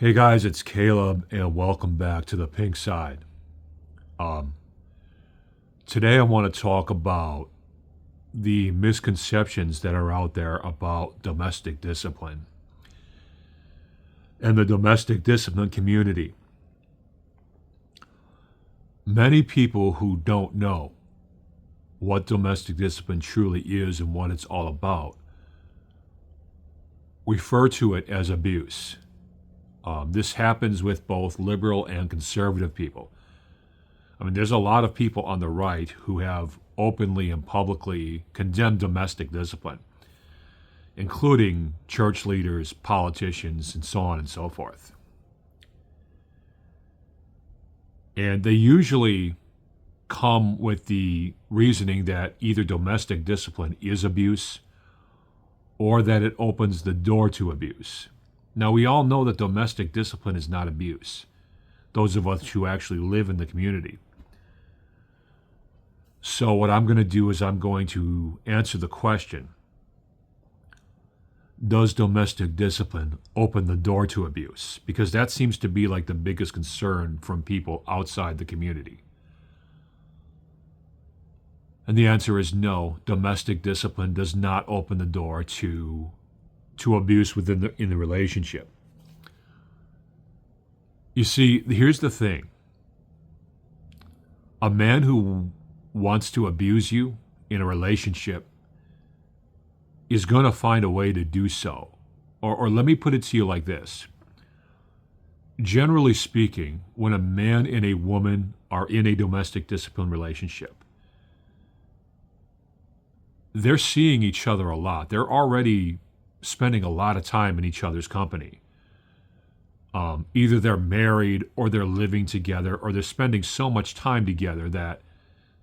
Hey guys, it's Caleb, and welcome back to the Pink Side. Um, Today I want to talk about the misconceptions that are out there about domestic discipline and the domestic discipline community. Many people who don't know what domestic discipline truly is and what it's all about refer to it as abuse. This happens with both liberal and conservative people. I mean, there's a lot of people on the right who have openly and publicly condemned domestic discipline, including church leaders, politicians, and so on and so forth. And they usually come with the reasoning that either domestic discipline is abuse or that it opens the door to abuse. Now, we all know that domestic discipline is not abuse, those of us who actually live in the community. So what I'm going to do is I'm going to answer the question, does domestic discipline open the door to abuse? Because that seems to be like the biggest concern from people outside the community. And the answer is no, domestic discipline does not open the door to abuse in the relationship. You see, here's the thing. A man who wants to abuse you in a relationship is going to find a way to do so. Or let me put it to you like this. Generally speaking, when a man and a woman are in a domestic discipline relationship, they're seeing each other a lot. They're already spending a lot of time in each other's company. Either they're married or they're living together or they're spending so much time together that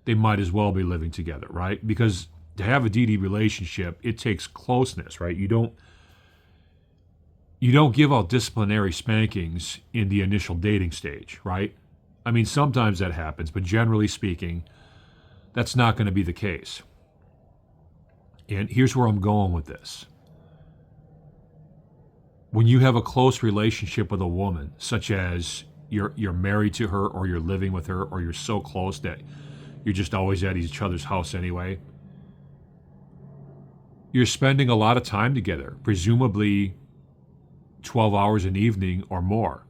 they might as well be living together, right? Because to have a DD relationship, it takes closeness, right? You don't give out disciplinary spankings in the initial dating stage, right? I mean, sometimes that happens, but generally speaking, that's not going to be the case. And here's where I'm going with this. When you have a close relationship with a woman, such as you're married to her or you're living with her or you're so close that you're just always at each other's house anyway, you're spending a lot of time together, presumably 12 hours an evening or more.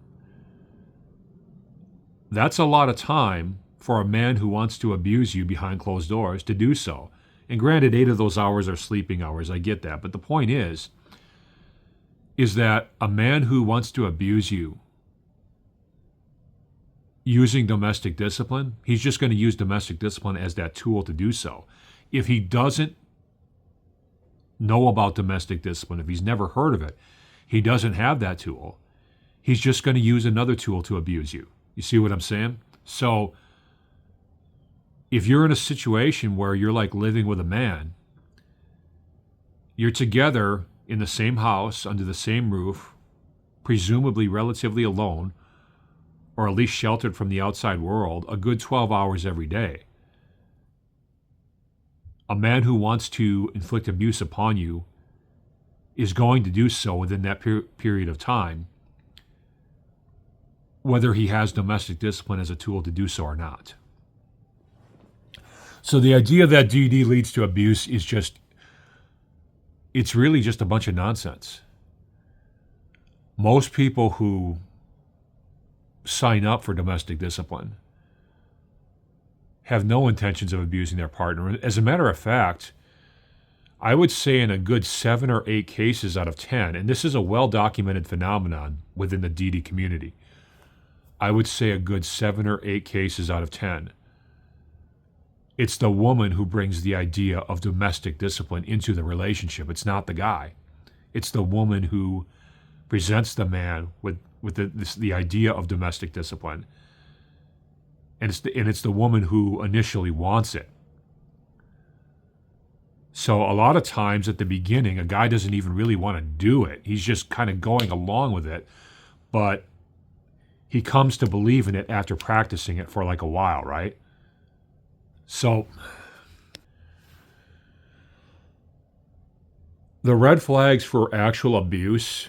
That's a lot of time for a man who wants to abuse you behind closed doors to do so. And granted, 8 of those hours are sleeping hours, I get that. But the point is that a man who wants to abuse you using domestic discipline, he's just going to use domestic discipline as that tool to do so. If he doesn't know about domestic discipline, if he's never heard of it, he doesn't have that tool, he's just going to use another tool to abuse you. You see what I'm saying? So if you're in a situation where you're like living with a man, you're together in the same house, under the same roof, presumably relatively alone, or at least sheltered from the outside world, a good 12 hours every day. A man who wants to inflict abuse upon you is going to do so within that period of time, whether he has domestic discipline as a tool to do so or not. So the idea that DD leads to abuse is it's really just a bunch of nonsense. Most people who sign up for domestic discipline have no intentions of abusing their partner. As a matter of fact, I would say in a good 7 or 8 cases out of 10, and this is a well-documented phenomenon within the DD community, I would say a good 7 or 8 cases out of 10, it's the woman who brings the idea of domestic discipline into the relationship. It's not the guy. It's the woman who presents the man with the idea of domestic discipline. And it's the woman who initially wants it. So a lot of times at the beginning, a guy doesn't even really want to do it. He's just kind of going along with it. But he comes to believe in it after practicing it for like a while, right? So the red flags for actual abuse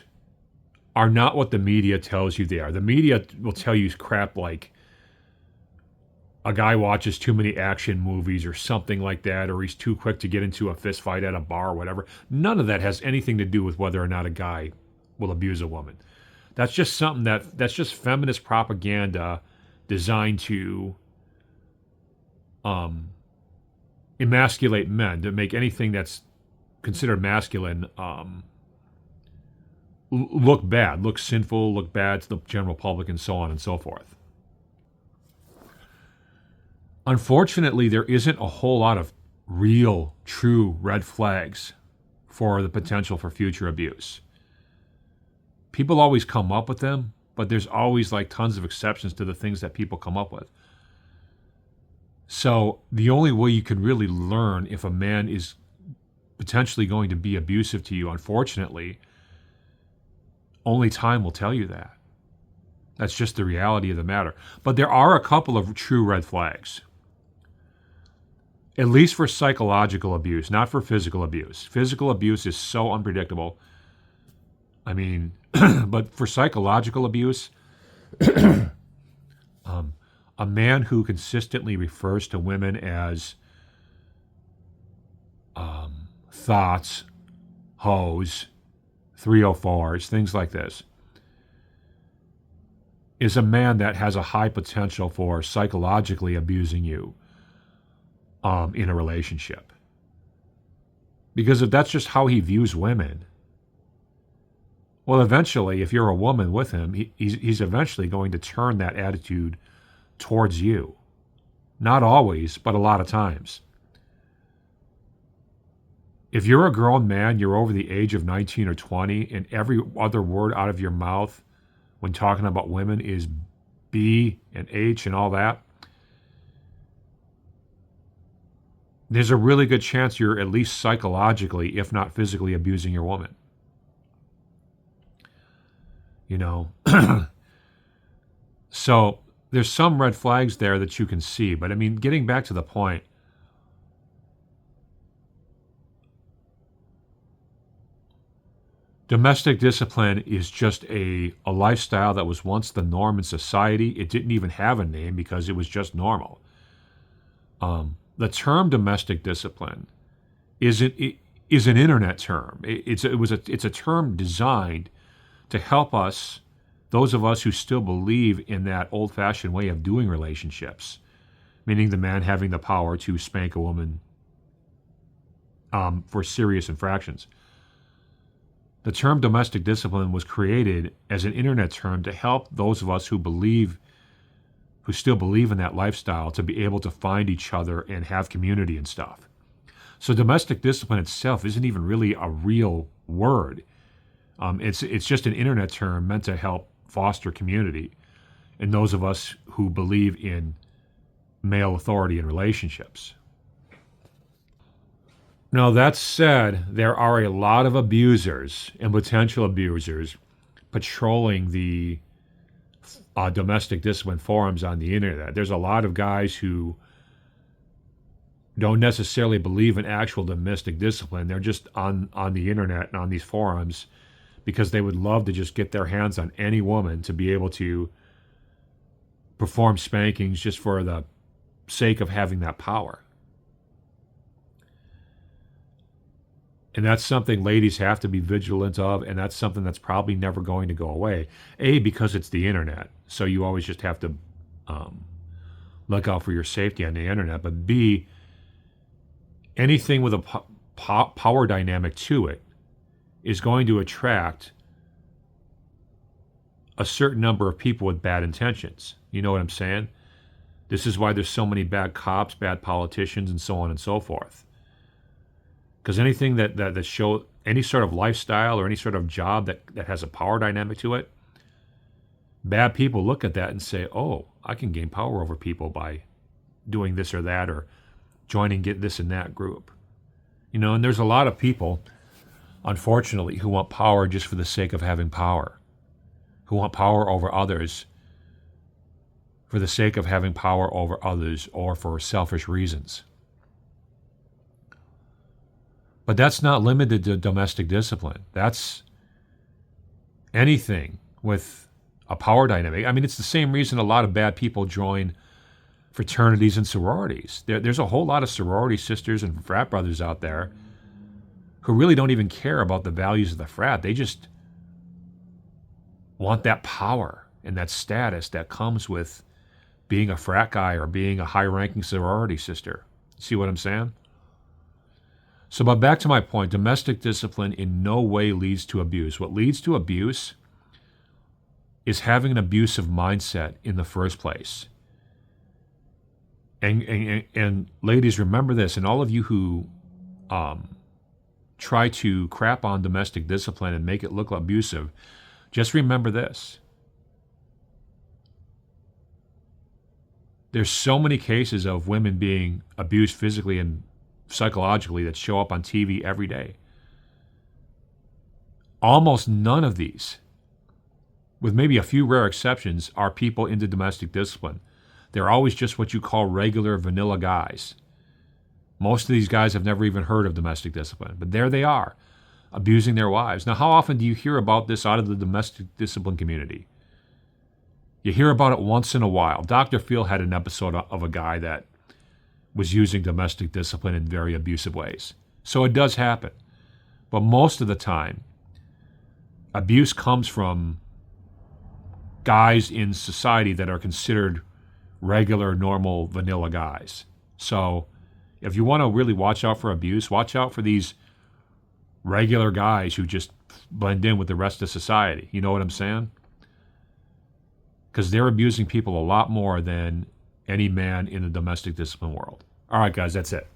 are not what the media tells you they are. The media will tell you crap like a guy watches too many action movies or something like that, or he's too quick to get into a fist fight at a bar or whatever. None of that has anything to do with whether or not a guy will abuse a woman. That's just something that's just feminist propaganda designed to emasculate men, to make anything that's considered masculine look bad, look sinful, look bad to the general public, and so on and so forth. Unfortunately, there isn't a whole lot of real, true red flags for the potential for future abuse. People always come up with them, but there's always like tons of exceptions to the things that people come up with. So the only way you can really learn if a man is potentially going to be abusive to you, unfortunately, only time will tell you that. That's just the reality of the matter. But there are a couple of true red flags. At least for psychological abuse, not for physical abuse. Physical abuse is so unpredictable. I mean, but for psychological abuse, a man who consistently refers to women as thoughts, hoes, 304s, things like this, is a man that has a high potential for psychologically abusing you in a relationship. Because if that's just how he views women, well, eventually, if you're a woman with him, he's eventually going to turn that attitude towards you. Not always, but a lot of times. If you're a grown man, you're over the age of 19 or 20, and every other word out of your mouth when talking about women is B and H and all that, there's a really good chance you're at least psychologically, if not physically, abusing your woman. You know? So there's some red flags there that you can see. But I mean, getting back to the point, domestic discipline is just a lifestyle that was once the norm in society. It didn't even have a name because it was just normal. The term domestic discipline is an internet term. It's a term designed to help us, those of us who still believe in that old-fashioned way of doing relationships, meaning the man having the power to spank a woman for serious infractions. The term domestic discipline was created as an internet term to help those of us who still believe in that lifestyle to be able to find each other and have community and stuff. So domestic discipline itself isn't even really a real word. It's just an internet term meant to help foster community in those of us who believe in male authority in relationships. Now, that said, there are a lot of abusers and potential abusers patrolling the domestic discipline forums on the internet. There's a lot of guys who don't necessarily believe in actual domestic discipline. They're just on the internet and on these forums because they would love to just get their hands on any woman to be able to perform spankings just for the sake of having that power. And that's something ladies have to be vigilant of, and that's something that's probably never going to go away. A, because it's the internet, so you always just have to look out for your safety on the internet. But B, anything with a power dynamic to it is going to attract a certain number of people with bad intentions. You know what I'm saying? This is why there's so many bad cops, bad politicians, and so on and so forth. Because anything that show any sort of lifestyle or any sort of job that has a power dynamic to it, bad people look at that and say, oh, I can gain power over people by doing this or that or joining this and that group. You know, and there's a lot of people, unfortunately, who want power just for the sake of having power, who want power over others for the sake of having power over others or for selfish reasons. But that's not limited to domestic discipline. That's anything with a power dynamic. I mean, it's the same reason a lot of bad people join fraternities and sororities. There's a whole lot of sorority sisters and frat brothers out there who really don't even care about the values of the frat. They just want that power and that status that comes with being a frat guy or being a high-ranking sorority sister. See what I'm saying? So, but back to my point, domestic discipline in no way leads to abuse. What leads to abuse is having an abusive mindset in the first place. And ladies, remember this, and all of you who try to crap on domestic discipline and make it look abusive, just remember this. There's so many cases of women being abused physically and psychologically that show up on TV every day. Almost none of these, with maybe a few rare exceptions, are people into domestic discipline. They're always just what you call regular vanilla guys. Most of these guys have never even heard of domestic discipline, but there they are, abusing their wives. Now, how often do you hear about this out of the domestic discipline community? You hear about it once in a while. Dr. Phil had an episode of a guy that was using domestic discipline in very abusive ways. So it does happen. But most of the time, abuse comes from guys in society that are considered regular, normal, vanilla guys. So if you want to really watch out for abuse, watch out for these regular guys who just blend in with the rest of society. You know what I'm saying? Because they're abusing people a lot more than any man in the domestic discipline world. All right, guys, that's it.